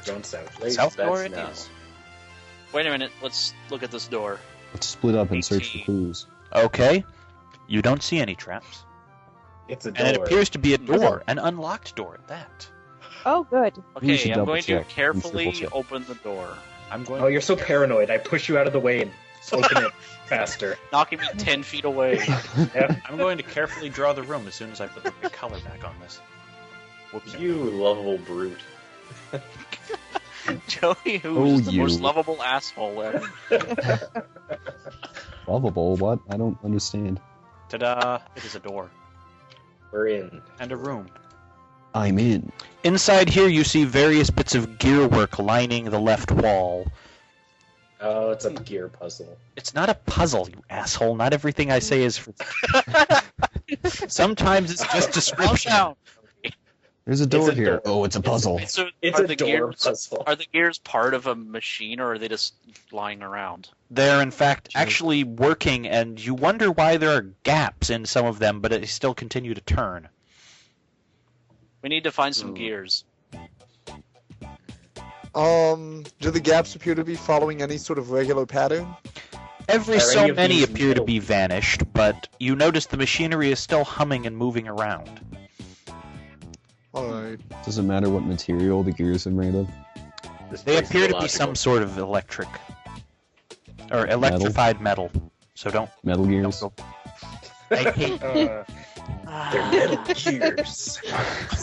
Going south. South door it now. is. Wait a minute. Let's look at this door. Let's split up and search for 18. clues. Okay. You don't see any traps. It's a door. And it appears to be a door, an unlocked door at that. Oh, good. We should Okay, I'm going to double-check. carefully Triple-check. open the door. I'm going. Oh, you're so paranoid. I push you out of the way and open it faster. Knocking me 10 feet away. Yeah. I'm going to carefully draw the room as soon as I put the right color back on this. Whoops. You lovable brute. Joey, who Oh, is the you. most lovable asshole ever. Lovable, what? I don't understand. Ta-da! It is a door. We're in. And a room. I'm in. Inside here you see various bits of gearwork lining the left wall. Oh, it's a gear puzzle. It's not a puzzle, you asshole. Not everything I say is for... Sometimes it's just description. Calm There's a door a here. door. Oh, it's a puzzle. down. So It's are a the door gears, puzzle. Are the gears part of a machine, or are they just lying around? They're, in fact, actually working, and you wonder why there are gaps in some of them, but they still continue to turn. We need to find some gears. Do the gaps appear to be following any sort of regular pattern? Every Are so any of many these appear to metal? be vanished, but you notice the machinery is still humming and moving around. Alright. Does it matter what material the gears are made of? This They place appear is to be illogical. some sort of electric. Or electrified metal. So don't Metal gears? go... I hate... They're metal gears.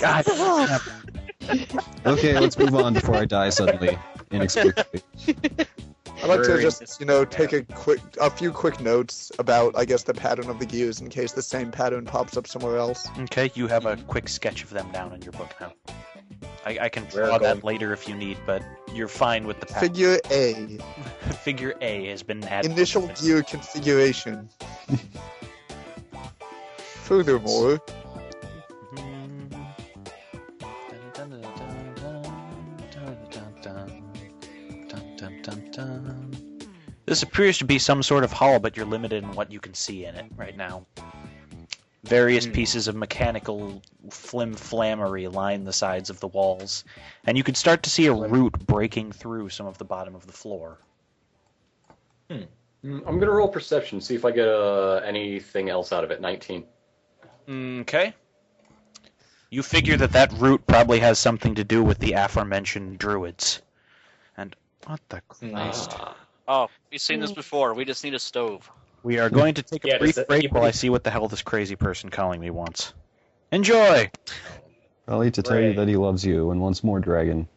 God damn. Okay, let's move on before I die suddenly. Inexplicably. I'd like to We're in just, this take now. a few quick notes about, I guess, the pattern of the gears in case the same pattern pops up somewhere else. Okay, you have a quick sketch of them down in your book now. I can We're draw that going- later if you need, but you're fine with the pattern. Figure A. Figure A has been added. Initial gear configuration. Furthermore, This appears to be some sort of hall, but you're limited in what you can see in it right now. Various pieces of mechanical flim-flammery line the sides of the walls, and you can start to see a root breaking through some of the bottom of the floor. I'm gonna roll perception, see if I get anything else out of it. 19. Okay. You figure that root probably has something to do with the aforementioned druids. And what the Christ? Oh, we've seen this before. We just need a stove. We are going to take a Yeah, brief does it- break while I see what the hell this crazy person calling me wants. Enjoy! Probably to tell you that he loves you and wants more dragon.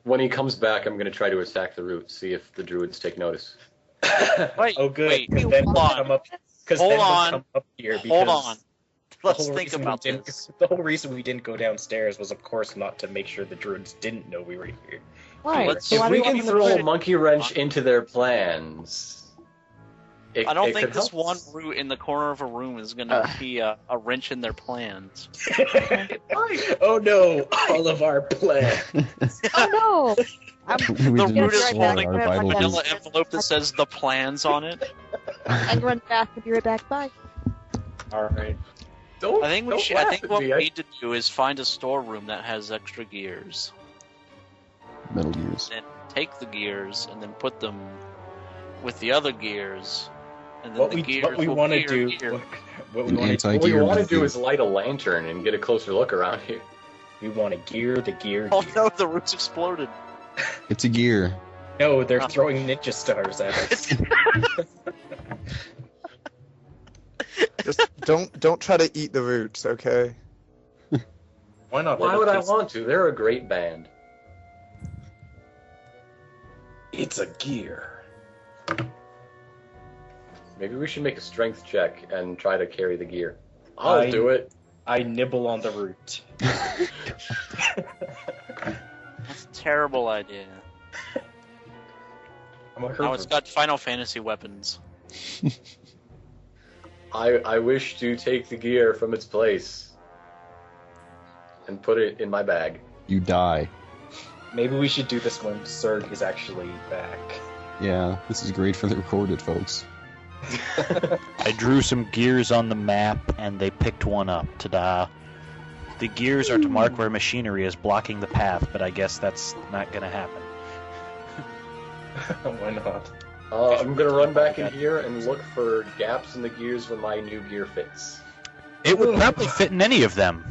When he comes back, I'm gonna try to attack the root, see if the druids take notice. Wait, Oh, good. wait, Because then hold we'll on. come up. Because Hold then we'll on. come up here. Because Hold on. the Let's whole think reason about we didn't- this. The whole reason we didn't go downstairs was, of course, not to make sure the druids didn't know we were here. Why? Let's- So If why we do can want to throw put a it- monkey wrench into their plans, I don't it think could this help. one root in the corner of a room is going to be a wrench in their plans. Oh no! All of our plans. Oh no! We The didn't root is swallow holding our a vital vanilla Manila envelope that says the plans on it. And run fast and be right back. Bye. All right. Don't, I think we don't should. I laugh think at what me. we need to do is find a storeroom that has extra gears. Metal gears. Then take the gears and then put them with the other gears, and then What the we gears what we will want to gear do? gear. What we An want to anti- What we gear want to monkey. do is light a lantern and get a closer look around here. we want to gear the gear. Oh no! The roots exploded. It's a gear. No, they're throwing ninja stars at us. just don't try to eat the roots, okay? Why not? Why would I want to? They're a great band. It's a gear. Maybe we should make a strength check and try to carry the gear. I'll I- do it. I nibble on the root. That's a terrible idea. I'm a Now it's herbivore. got Final Fantasy weapons. I wish to take the gear from its place and put it in my bag. You die. Maybe we should do this when Serg is actually back. Yeah, this is great for the recorded, folks. I drew some gears on the map, and they picked one up. Ta-da. The gears are to mark where machinery is blocking the path, but I guess that's not going to happen. Why not? I'm gonna run back in here and look for gaps in the gears where my new gear fits. It would probably fit in any of them.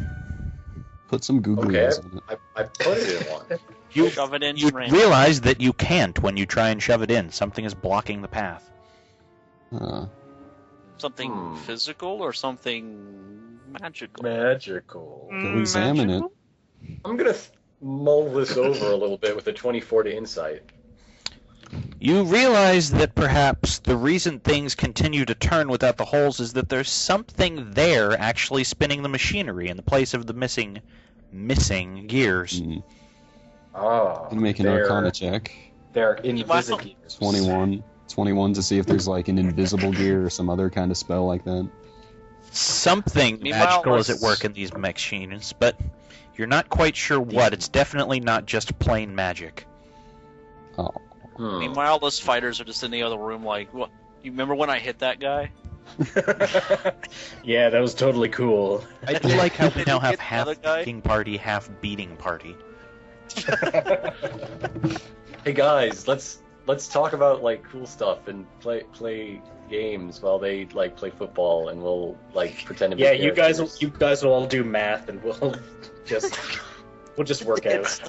Put some googly Okay, eyes on it. I put it in one. You Shove it in you range. realize that you can't when you try and shove it in. Something is blocking the path. Something physical or something magical? Magical. Go examine it. I'm gonna mull this over a little bit with a 24 to insight. You realize that perhaps the reason things continue to turn without the holes is that there's something there actually spinning the machinery in the place of the missing gears. Ah, Can make an Arcana check. They're invisible gears. 21 to see if there's like an invisible gear or some other kind of spell like that. Something Meanwhile, magical is at let's- work in these machines, but you're not quite sure what. It's definitely not just plain magic. Oh. Meanwhile, those fighters are just in the other room like, what? You remember when I hit that guy? Yeah, that was totally cool. I do like how we now have Hit the half other guy? kicking party, half beating party. Hey guys, let's talk about like cool stuff and play games while they like play football, and we'll like pretend to be Yeah, you guys characters. will all do math, and we'll just work out.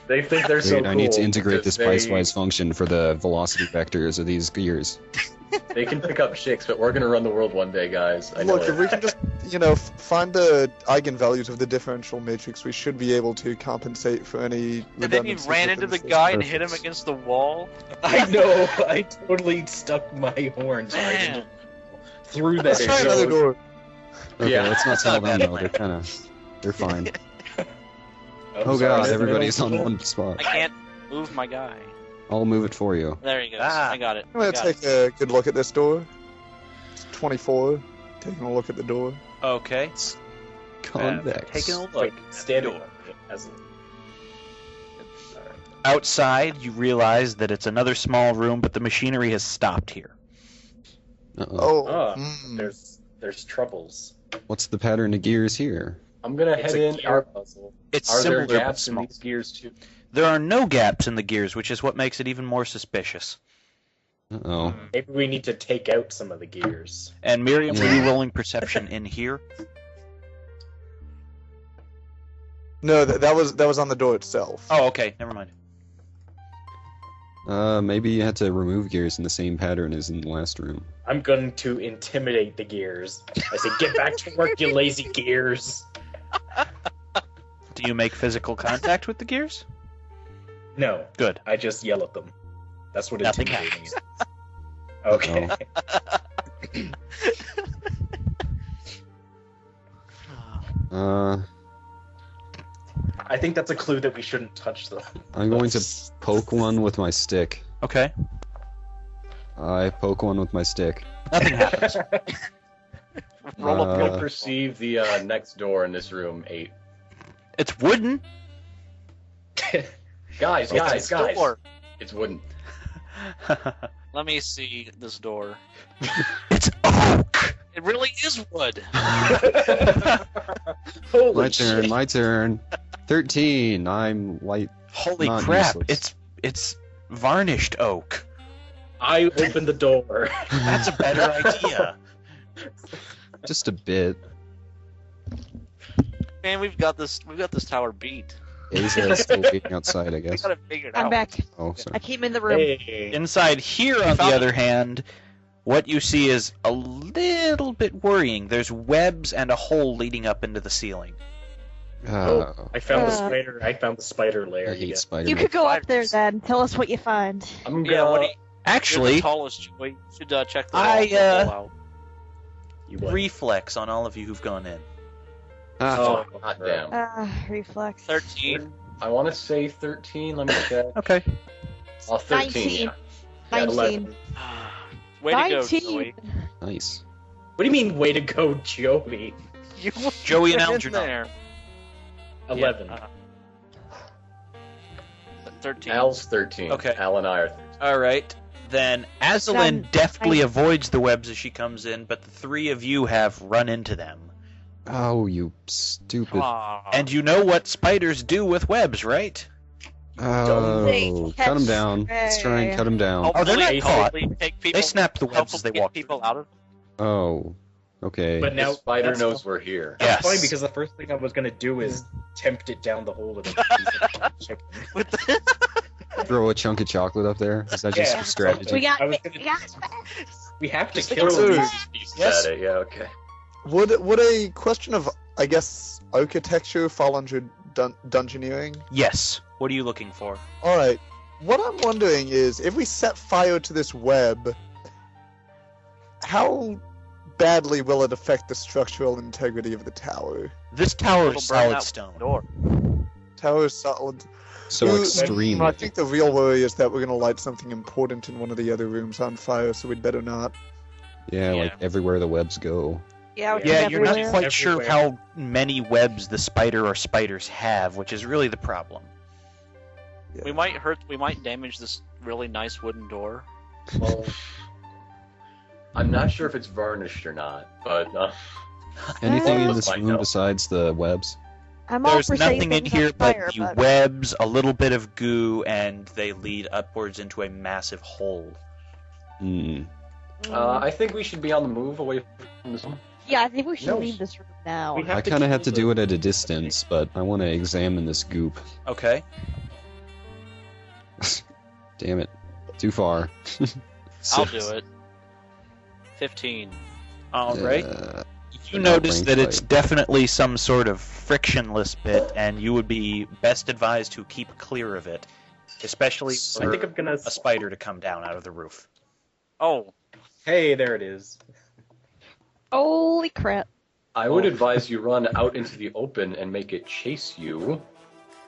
They think they're so Wait, cool. I need to integrate this because piecewise function for the velocity vectors of these gears. They can pick up chicks, but we're gonna run the world one day, guys. I know Look, it. if we can just, find the eigenvalues of the differential matrix, we should be able to compensate for any And then you redundancies ran within into the system. guy and hit him against the wall. I know. I totally stuck my horns right Man. into through that. Let's try another door. Okay, Yeah, let's not that's tell not a them bad though. plan. They're fine. Oh, Oh sorry, god, that's everybody's the on middle. one spot. I can't move my guy. I'll move it for you. There he goes. Ah. I got it. I'm gonna take a good look at this door. It's 24. Taking a look at the door. Okay. Convex. Taking a look. Like at the standing door. as Outside, you realize that it's another small room, but the machinery has stopped here. Uh-oh. Oh, there's troubles. What's the pattern of gears here? I'm gonna It's head a in. gear puzzle. It's Are there similar but gaps in small. these gears too? There are no gaps in the gears, which is what makes it even more suspicious. Uh-oh. Maybe we need to take out some of the gears. And Miriam, were you Yeah. rolling perception in here? no, that was on the door itself. Oh, okay. Never mind. Maybe you had to remove gears in the same pattern as in the last room. I'm going to intimidate the gears. I say, get back to work, you lazy gears. Do you make physical contact with the gears? No, Good. I just yell at them. That's what Nothing intimidating is. Okay. I think that's a clue that we shouldn't touch them. I'm going to poke one with my stick. Okay. I poke one with my stick. Nothing happens. Roll up You'll Uh, perceive the next door in this room 8. It's wooden. Guys, It's a door. it's wooden. Let me see this door. It's oak. It really is wood. Holy My turn, shit. my turn. 13. I'm light. Holy Not crap! useless. It's varnished oak. I opened the door. That's a better idea. Just a bit. Man, we've got this tower beat. Aza's still waiting outside, I We guess. gotta figure it I'm out. back. Oh, sorry. I came in the room. Hey. Inside here, on the found other hand, what you see is a little bit worrying. There's webs and a hole leading up into the ceiling. I found the Uh. spider. I found the spider lair. I hate You Spider-Man. could go up there then. Tell us what you find. I'm Yeah, what do you, you're Actually, the tallest, Joey. You should check the I, wall out. You what? reflex on all of you who've gone in. Oh, hot damn. Reflex. 13. I want to say 13. Let me check. Okay. Oh, 13. 19. Yeah. 19. 11. Way to go, 19. Joey. Nice. What do you mean, way to go, Joey? You Joey and were in Algernon. there. 11. Yeah, 13. Al's 13. Okay. Al and I are 13. All right. Then Azalin Done. deftly avoids the webs as she comes in, but the three of you have run into them. Oh, you stupid. Aw. And you know what spiders do with webs, right? Oh, They cut him catch down. Let's try and cut him down. Oh, they're not caught. Hopefully take people, They snap the webs as they get walk people through. out of. Oh, okay. But now The spider that's- knows we're here. Yeah. That's funny Yes. because the first thing I was gonna do is tempt it down the hole of the piece of chicken. With the... Throw a chunk of chocolate up there. Is that just Yeah. a strategy? We got I was we gonna- got We have to Just kill throw these. pieces Yes. at it. Yeah. Okay. Would a question of, I guess, architecture fall under dungeoneering? Yes. What are you looking for? All right. What I'm wondering is, if we set fire to this web, how badly will it affect the structural integrity of the tower? This tower It'll is burn solid out stone. door. Tower is solid. So Ooh, extreme. I think the real worry is that we're gonna light something important in one of the other rooms on fire, so we'd better not. Yeah, like Yeah. everywhere the webs go. Yeah, we Yeah, can you're not everywhere. quite sure Everywhere. how many webs the spider or spiders have, which is really the problem. We might damage this really nice wooden door. Well, I'm not sure if it's varnished or not, but Anything in Let's this find room out. besides the webs? I'm all There's for setting nothing in things on here fire, but the webs, a little bit of goo, and they lead upwards into a massive hole. Hmm. I think we should be on the move away from this one. Yeah, I think we should No. leave this room now. We have I to kind of kill have to the- do it at a distance, but I want to examine this goop. Okay. Damn it. Too far. I'll Six. do it. 15. All right. You no notice brain that it's fight. definitely some sort of frictionless bit, and you would be best advised to keep clear of it, especially I for think I'm gonna. a spider to come down out of the roof. Oh, Hey, there it is. Holy crap. I would advise you run out into the open and make it chase you.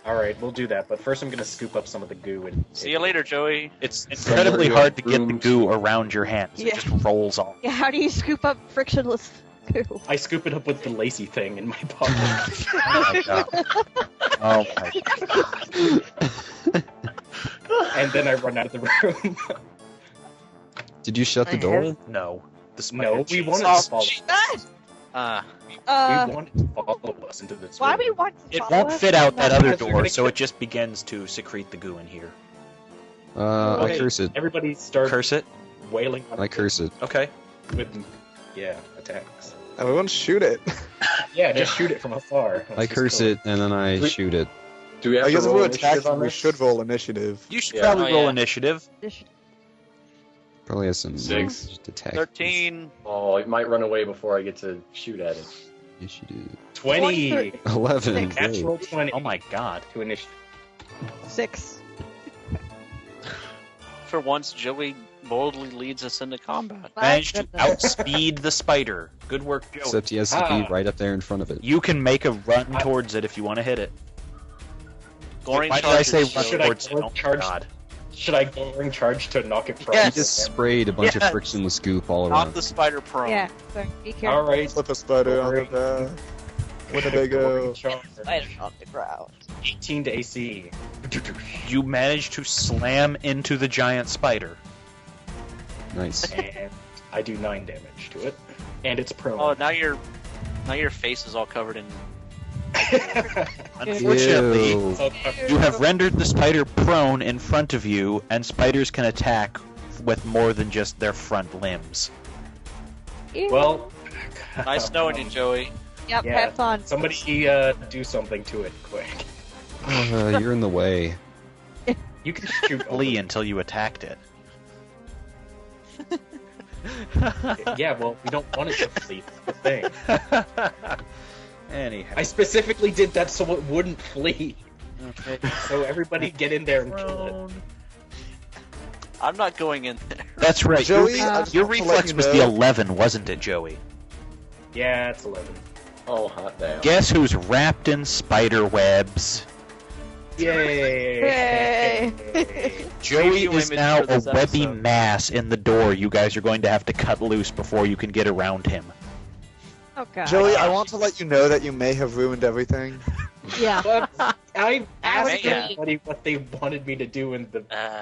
All right, we'll do that. But first, I'm gonna scoop up some of the goo and. see you later, Joey. It's incredibly your hard to get the room goo to- around your hands. Yeah. It just rolls off. Yeah, how do you scoop up frictionless goo? I scoop it up with the lacy thing in my pocket. Oh my god. Oh my god. And then I run out of the room. Did you shut the door? No. The spider No, we chased wanted us. to follow. Uh, We wanted to follow us into this why room. we want to It follow won't us? fit out that other Because we're door, gonna so kill- it just begins to secrete the goo in here. I Okay. curse it. Everybody start Curse it? wailing on I curse it. Okay. with, attacks. Everyone shoot it. Yeah, just shoot it from afar. Let's I just curse kill it, and then I We- shoot it. Do we have I guess to if roll we're initiative attacking, on we this? should roll initiative. You should Yeah. probably Oh, roll yeah. initiative. Probably has some 6. just attack. 13. Oh, it might run away before I get to shoot at it. Initiative. 20! 11. Great. Natural 20 Oh my god. to initiative. 6. For once, Joey boldly leads us into combat. Managed to outspeed the spider. Good work, Joe. Except he has to be right up there in front of it. You can make a run towards it if you want to hit it. Goring Why did I charges, say Joey. run Should I towards it? go Oh my charge- god. Should I go ring charge to knock it from? He Yes. just sprayed a bunch of Yes. frictionless goop all Knock around. the spider prone. Yeah, so be careful. Alright. Flip a spider on the back. Where did they go? Spider on the ground. 18 to AC. You managed to slam into the giant spider. Nice. And I do 9 damage to it. And it's prone. Oh, now your face is all covered in. Unfortunately, Ew. you have rendered the spider prone in front of you, and spiders can attack with more than just their front limbs. Ew. Well, Nice knowing you, Joey. Yep, yeah. have fun. somebody do something to it quick. You're in the way. You can shoot Flee until you attacked it. Yeah, well, we don't want it to flee. That's the thing. Anyhow. I specifically did that so it wouldn't flee. Okay. So everybody get in there and kill it. I'm not going in there. That's right. Joey, your I just your want to let reflex you was know- the 11, wasn't it, Joey? Yeah, it's 11. Oh, hot damn. Guess who's wrapped in spider webs? Yay! Joey Preview is image now for a this webby episode. mass in the door you guys are going to have to cut loose before you can get around him. Oh god. Joey, I want to let you know that you may have ruined everything. Yeah. But I asked Yeah. everybody what they wanted me to do, and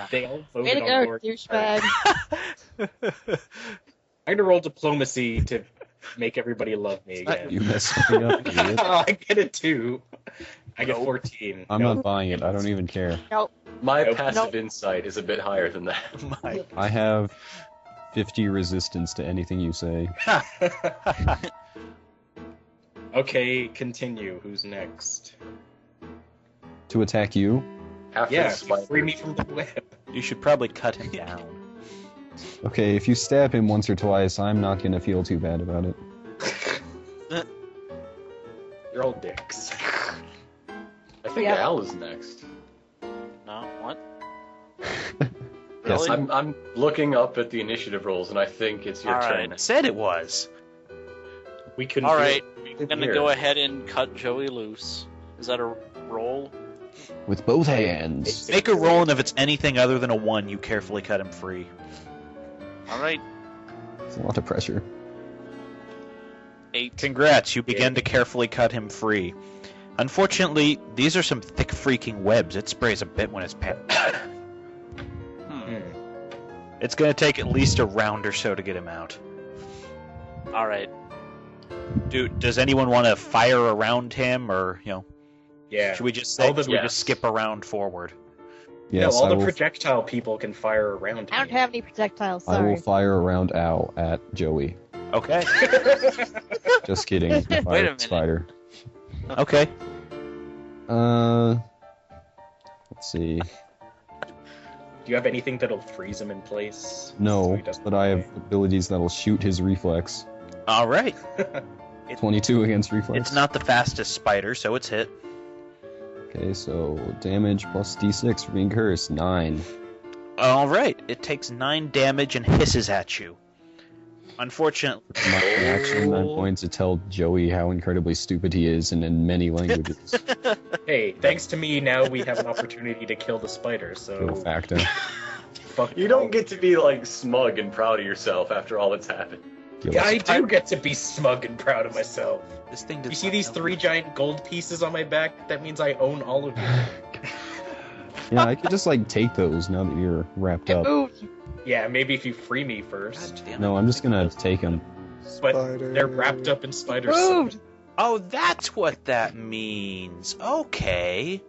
they all Way to voted on go, Lord. douchebag. I'm gonna roll diplomacy to make everybody love me again. You messed me up, idiot. I get it too. I get Nope. 14. I'm Nope. not buying it. I don't even care. My Nope. passive insight is a bit higher than that. My I have 50 resistance to anything you say. Okay, continue. Who's next? To attack you? After Yeah, the spider. free me from the web. You should probably cut him down. Okay, if you stab him once or twice, I'm not gonna feel too bad about it. You're all dicks. I think Yeah. Al is next. No, what? Yes, Really? I'm looking up at the initiative rolls, and I think it's your All turn. right. Said it was. We couldn't. All do right, it. I'm gonna go ahead and cut Joey loose. Is that a roll? with both hands. Make a roll, and if it's anything other than a 1, you carefully cut him free. All right, It's a lot of pressure. 8. Congrats, you begin to carefully cut him free. Unfortunately, these are some thick freaking webs. It sprays a bit when it's Hmm. It's going to take at least a round or so to get him out. All right. Does anyone want to fire around him, or Yeah. should we just say? All the- Should we Yes. just skip around forward? Yes, no, all I the will, projectile people can fire around I don't me. have any projectiles, I will sorry. fire around Al at Joey. Okay. Just kidding. I fire Wait a at minute. Spider. Okay. Let's see. Do you have anything that'll freeze him in place? So No, he doesn't but I have die? abilities that'll shoot his reflex. All right. 22 against reflex. It's not the fastest spider, so it's hit. Okay, so damage plus d6 for being cursed. 9. All right. It takes 9 damage and hisses at you. Unfortunately, My action then points to tell Joey how incredibly stupid he is, and in many languages. Hey, thanks to me, now we have an opportunity to kill the spider, De so facto. fuck You don't get to be like smug and proud of yourself after all that's happened. Yeah, I do get to be smug and proud of myself. this thing. You see these 3 giant gold pieces on my back? That means I own all of you. Yeah, I could just take those now that you're wrapped up. Moved. Yeah, maybe if you free me first. No, I'm just gonna take them. But Spider. they're wrapped up in spider Moved. silk. Oh, that's what that means. Okay.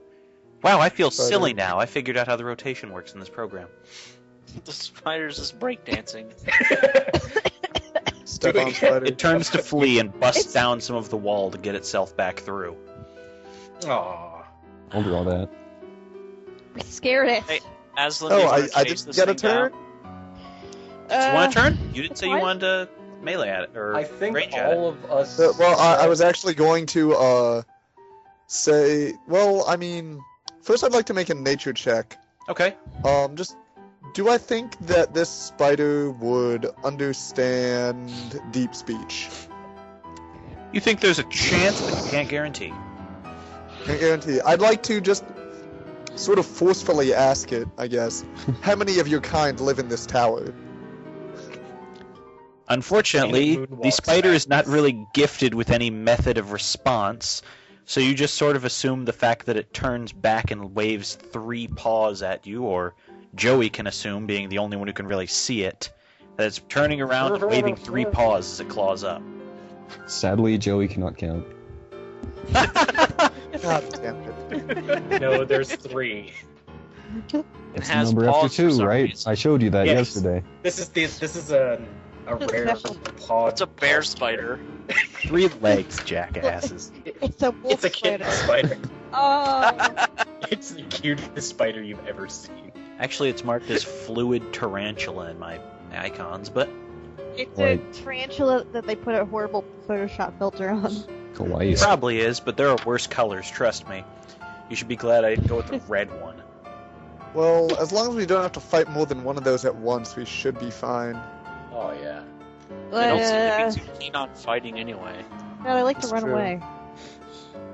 Wow, I feel Spider. silly now. I figured out how the rotation works in this program. The spider's just breakdancing. Step Do on it. Spider. It turns to flee and busts It's- down some of the wall to get itself back through. Aw. I'll draw that. We scared it. Hey, Aslan, Oh, do you wanna I chase didn't this get a thing down? turn? Do you want a turn? You didn't it's say you fine. wanted to melee at it, or I think range at it. all of us. Well, I was actually going to say. Well, I mean, first I'd like to make a nature check. Okay. Just do I think that this spider would understand deep speech? You think there's a chance, but you can't guarantee. Can't guarantee. I'd like to just sort of forcefully ask it, I guess. How many of your kind live in this tower? Unfortunately, Moon the walks spider is not backwards. really gifted with any method of response, so you just sort of assume the fact that it turns back and waves 3 paws at you, or Joey can assume, being the only one who can really see it, that it's turning around and waving 3 paws as it claws up. Sadly, Joey cannot count. God damn it. No, there's 3. It's has number after paws for 2, some right? reason. I showed you that Yes. yesterday. This is a rare paw. It's a bear spider. 3 legs, jackasses. It's a wolf It's a kid spider. spider. Oh. It's the cutest spider you've ever seen. Actually, it's marked as fluid tarantula in my icons, but It's Right. a tarantula that they put a horrible Photoshop filter on. it Kawaii. probably is, but there are worse colors, trust me. You should be glad I didn't go with the red one. Well, as long as we don't have to fight more than one of those at once, we should be fine. Oh yeah. They don't seem to But, be too keen on fighting anyway. God, I like to That's run true. away.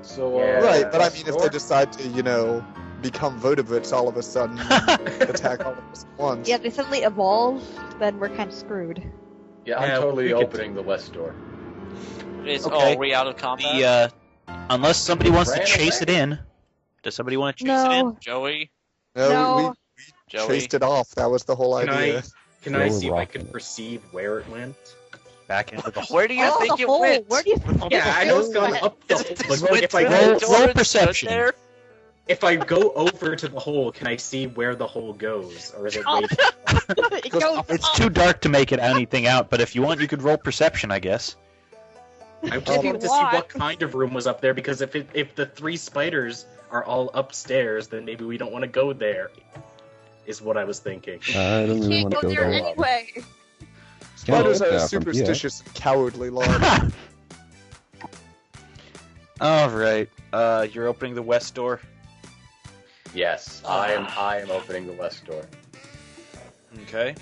So Yeah. Right, but I mean, if Sure. they decide to, become vertebrates all of a sudden, and attack all of us at once. Yeah, they suddenly evolve, then we're kind of screwed. Yeah, I'm Yeah, totally we could- opening the west door. Okay. Are we out of combat? Unless somebody wants to Ran chase it away. in. Does somebody want to chase it in? No. Joey? No, No. we Joey? chased it off. That was the whole Can idea. Can I Roll see if I rock can in it. perceive where it went? back into the hole. Where do you think the it hole. went? Where do you think Yeah, I know it's gone up the Is hole, it but just like, went if I through go, that door and stood perception. there? if I go over to the hole, can I see where the hole goes, or is it way? It goes It's up. too dark to make it anything out, but if you want, you could roll perception, I guess. I just wanted to see want. what kind of room was up there, because if the 3 spiders are all upstairs, then maybe we don't want to go there. Is what I was thinking. I don't really Can't want to go go there there. anyway. Spiders Yeah, are from superstitious and cowardly, Lord. All right. You're opening the west door. Yes, I am opening the west door. Okay.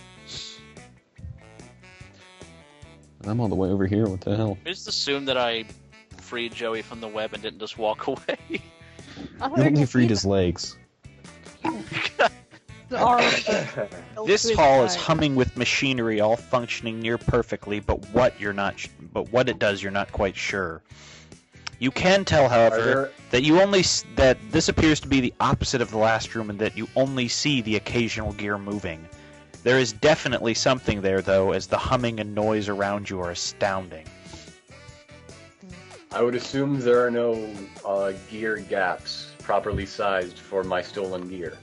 I'm all the way over here. What the hell? Just assume that I freed Joey from the web and didn't just walk away. You only freed his legs. This hall is humming with machinery, all functioning near perfectly, but what it does, you're not quite sure. You can tell, however, that this appears to be the opposite of the last room, and that you only see the occasional gear moving. There is definitely something there, though, as the humming and noise around you are astounding. I would assume there are no gear gaps properly sized for my stolen gear.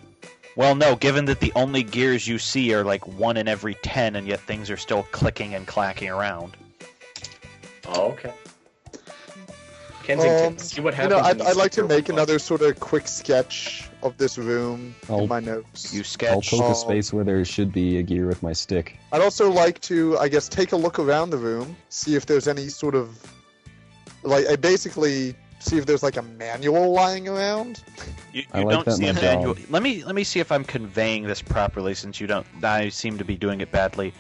Well, no, given that the only gears you see are like 1 in every 10, and yet things are still clicking and clacking around. Oh, okay. Kensington, see what happens. I'd like to make another sort of quick sketch of this room in my notes. You I'll sketch. poke a space where there should be a gear with my stick. I'd also like to, I guess, take a look around the room, see if there's any sort of, I basically see if there's like a manual lying around. You I like don't that see a in my manual. job. Let me see if I'm conveying this properly, since you don't. I seem to be doing it badly.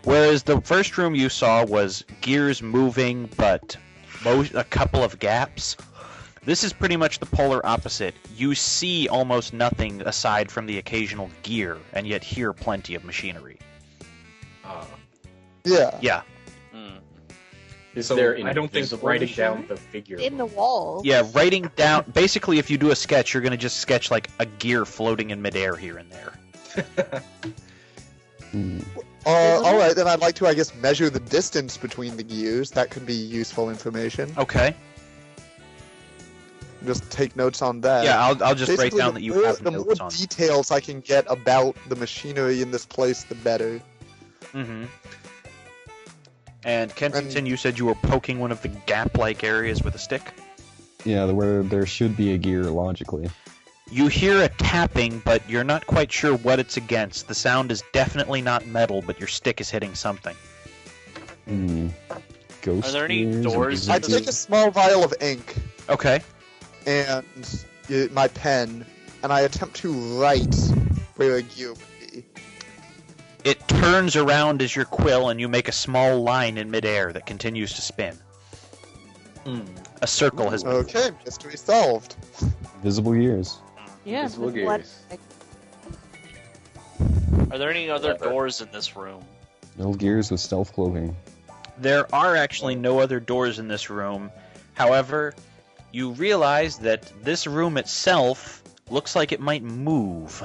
Whereas the first room you saw was gears moving, but a couple of gaps. This is pretty much the polar opposite. You see almost nothing aside from the occasional gear, and yet hear plenty of machinery. Yeah. Yeah. Is So there I don't think invisible writing machinery? down the figure. In the walls. Yeah, writing down. Basically, if you do a sketch, you're going to just sketch like a gear floating in midair here and there. All right, then I'd like to, I guess, measure the distance between the gears. That could be useful information. Okay. Just take notes on that. Yeah, I'll just write Basically, down that you have the notes more on. details I can get about the machinery in this place, the better. Mm-hmm. And Kensington, you said you were poking one of the gap-like areas with a stick? Yeah, where there should be a gear, logically. You hear a tapping, but you're not quite sure what it's against. The sound is definitely not metal, but your stick is hitting something. Ghost Are there any gears, doors I invisible take a small vial of ink Okay. and my pen, and I attempt to write where a gear would be. It turns around as your quill, and you make a small line in midair that continues to spin. A circle has been... Okay, mystery solved. Invisible gears. Yeah. Invisible with blood. gears. Are there any other Clever. doors in this room? No gears with stealth cloaking. There are actually no other doors in this room. However, you realize that this room itself looks like it might move.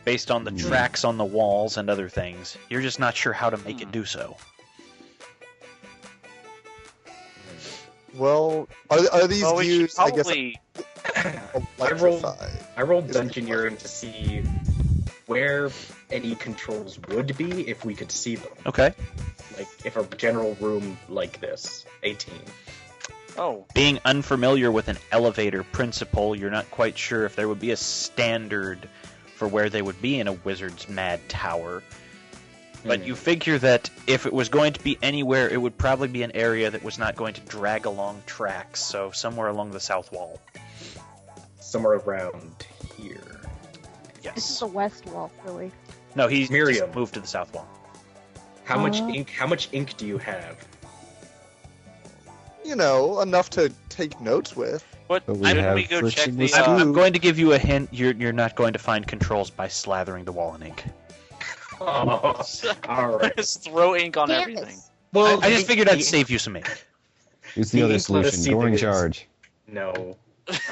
Based on the tracks on the walls and other things. You're just not sure how to make it do so. Well, are these Well, we should gears, I guess, probably... electrified? I rolled Dungeoneering to see where any controls would be if we could see them. Okay. Like, if a general room like this, 18. Oh, Being unfamiliar with an elevator principle, you're not quite sure if there would be a standard for where they would be in a wizard's mad tower. But you figure that if it was going to be anywhere, it would probably be an area that was not going to drag along tracks, so somewhere along the south wall. Somewhere around here. This is Yes. the west wall, really. No, he's Miriam. just moved to the south wall. How much ink do you have? You know, enough to take notes with. what? But we Shouldn't have we go check the... frictionless I'm glue. going to give you a hint. You're not going to find controls by slathering the wall in ink. Oh, alright. Just throw ink on everything. Canvas. Well, I just figured I'd save you some ink. Here's the The other ink let us solution. see Door in things. charge. No.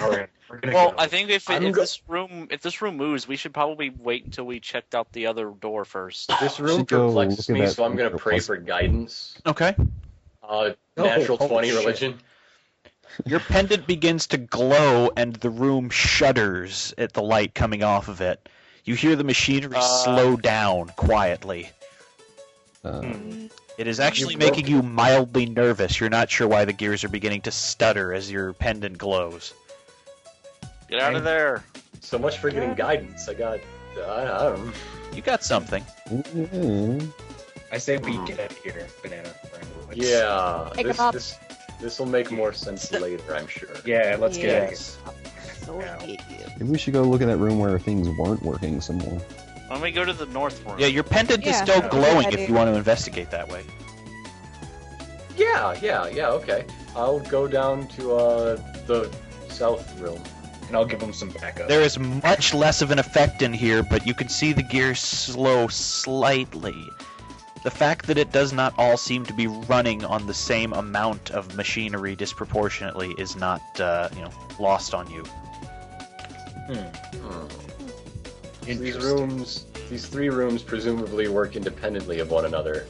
All right, we're gonna Well, go. I think if I'm go- this room moves, we should probably wait until we checked out the other door first. This room Should go perplexes look at me, that so I'm gonna room pray plus- for guidance. Okay. Natural holy 20 shit. religion. Your pendant begins to glow, and the room shudders at the light coming off of it. You hear the machinery slow down quietly. It is actually making you mildly nervous. You're not sure why the gears are beginning to stutter as your pendant glows. Get out of there. So much for getting guidance. I got, I don't know. You got something. I say we get out of here, Banana. Yeah, Take 'em up. this will make more sense later, I'm sure. Yeah, let's get out of here. Yes. So get you. Maybe we should go look at that room where things weren't working some more. Why don't we go to the north room? Yeah, your pendant is Yeah. still Yeah. glowing Good if idea. you want to investigate that way. Yeah, okay. I'll go down to the south room. And I'll give them some backup. There is much less of an effect in here, but you can see the gears slow slightly. The fact that it does not all seem to be running on the same amount of machinery disproportionately is not, lost on you. These three rooms presumably work independently of one another.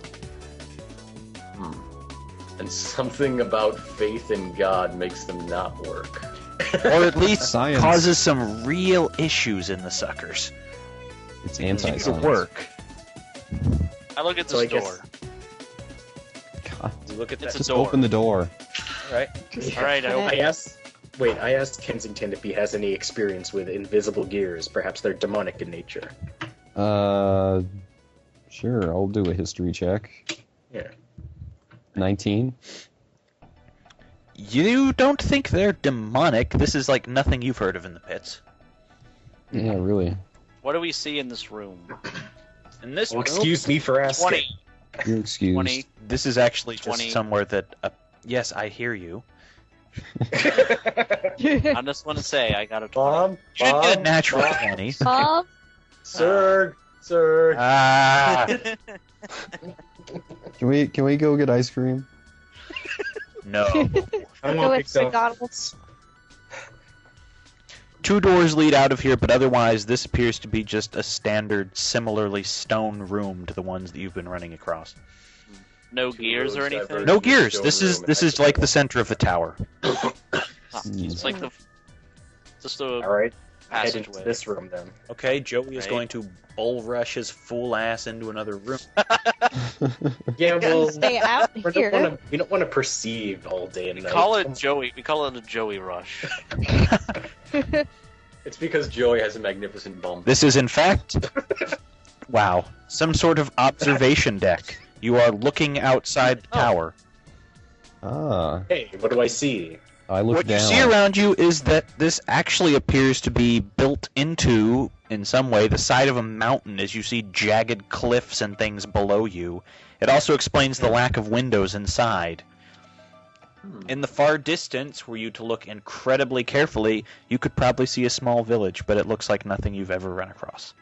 And something about faith in God makes them not work. Or at least Science. causes some real issues in the suckers. It's To anti-science. work. I look at So this I guess- door. God, You look at It's that. a just door. open the door. Right. All right, I open. I asked Kensington if he has any experience with invisible gears. Perhaps they're demonic in nature. Sure, I'll do a history check. Yeah. 19. You don't think they're demonic. This is like nothing you've heard of in the pits. Yeah, really. What do we see in this room? In this Well, excuse me for asking. 20. You're excused. 20. This is actually just 20. somewhere that. Yes, I hear you. I just want to say I got a 20. Bob? You didn't get a Bob? natural Bob? 20. Mom? Sir! Ah, Can we go get ice cream? no. I Go want with McDonald's. 2 doors lead out of here, but otherwise this appears to be just a standard, similarly stone room to the ones that you've been running across. No Two gears or roads anything? diverging No in gears. stone This is room this and is like the center of the tower. It's like the just a All right. Head into passageway. this room then. Okay, Joey is Right. going to bull rush his fool ass into another room. Yeah, well, Stay out here. we don't want to perceive all day and We night. call it Joey. We call it a Joey rush. It's because Joey has a magnificent bump. This is in fact, wow, some sort of observation deck. You are looking outside the tower. Ah, Hey, what do I see? I look What down. you see around you is that this actually appears to be built into, in some way, the side of a mountain as you see jagged cliffs and things below you. It also explains the lack of windows inside. In the far distance, were you to look incredibly carefully, you could probably see a small village, but it looks like nothing you've ever run across.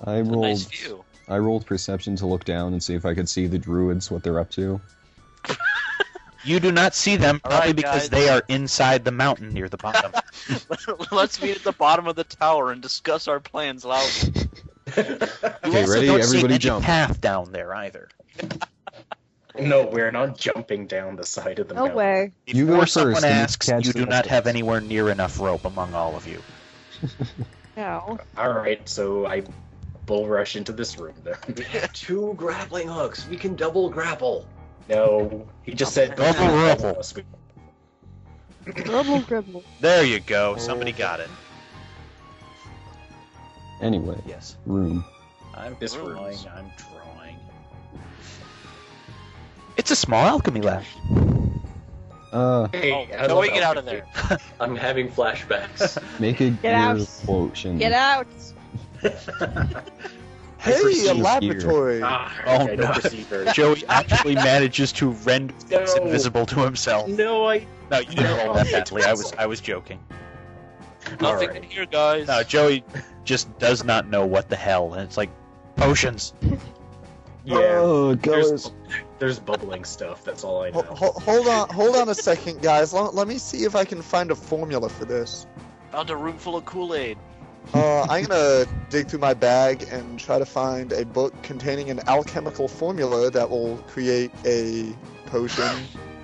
I It's a rolled. nice view. I rolled perception to look down and see if I could see the druids, what they're up to. You do not see them, All probably right, because guys. they are inside the mountain near the bottom. Let's meet at the bottom of the tower and discuss our plans loudly. You Okay, also ready? don't see Everybody any jump. path down there either. No, we're not jumping down the side of the No mountain. way. You go Before first someone and asks, catch you the do not rest have of us. anywhere near enough rope among all of you. No. All right, so I bull rush into this room then. We have 2 grappling hooks. We can double grapple. No, he just said Double grapple. us. Gribble, gribble. There you go. Somebody got it. Anyway, Yes. room. I'm This drawing. room's- I'm drawing. It's a small alchemy lab. Hey, Oh, I no, love we get out of there. I'm having flashbacks. Make a gear out. potion. Get out. Hey, perceive a here. laboratory. Ah, Oh, okay, I don't no. perceive very Joey actually manages to render things No. invisible to himself. No, I. No, you didn't roll that badly. I was joking. Nothing Alright. in here, guys. No, Joey just does not know what the hell, and it's like potions. Yeah. Oh, There's bubbling stuff. That's all I know. Hold on a second, guys. Let me see if I can find a formula for this. Found a room full of Kool-Aid. I'm gonna dig through my bag and try to find a book containing an alchemical formula that will create a potion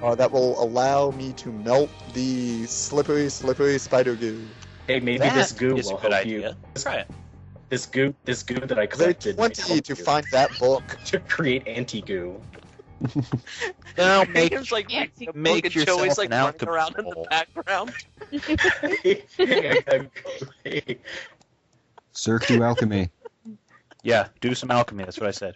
that will allow me to melt the slippery spider goo. Hey, maybe That this goo is a will good help idea. you. Try it. This goo that I There's collected might 20 help to you find that book. to create anti-goo. Now make It's like Fancy. make Look at yourself Joey's like an running around in the alchemist. background. Cirque du alchemy. Yeah, do some alchemy. That's what I said.